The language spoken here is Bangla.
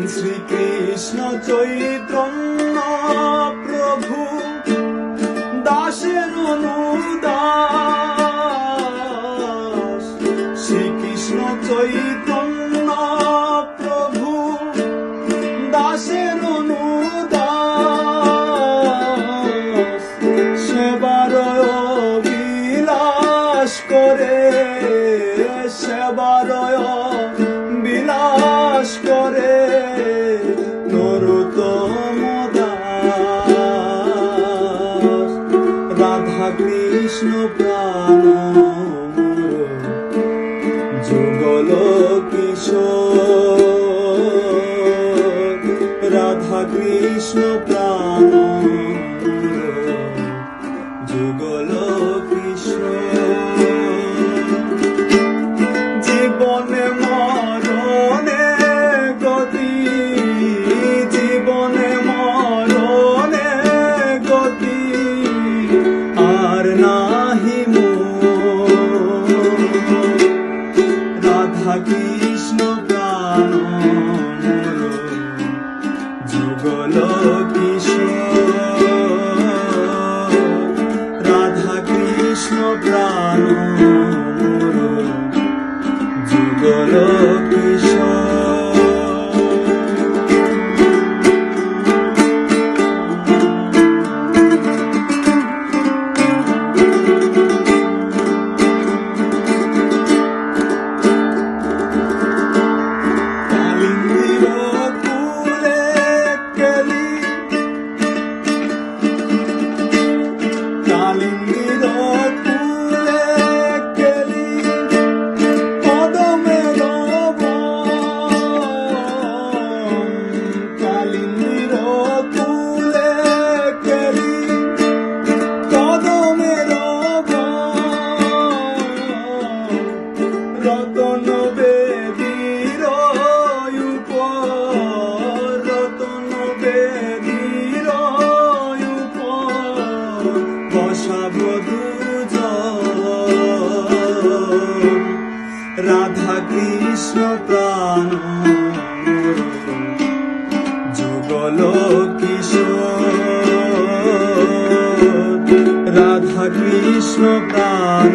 শ্রীকৃষ্ণ চৈতন্য প্রভু দাসের অনুদাস। শ্রীকৃষ্ণ চৈতন্য প্রভু দাসের অনুদাস। সেবার বিলাস করে, সেবার বিলাস করে নরোত্তম দাস। রাধা কৃষ্ণ প্রাণ যুগল কিশোর। রাধা কৃষ্ণ প্রাণ যুগল কিশোর। জীবনে মরণে গতি, জীবনে মরণে গতি আর নাহি মোর। রাধা কৃষ্ণ প্রাণ যুগল কিশোর। রাধা কৃষ্ণ প্রাণ যুগল কিশোর। রতন বেদীর উপর, রতন বেদীর উপর বসাবো দুজন। রাধা কৃষ্ণ প্রাণ যুগল কিশোর। রাধা কৃষ্ণ প্রাণ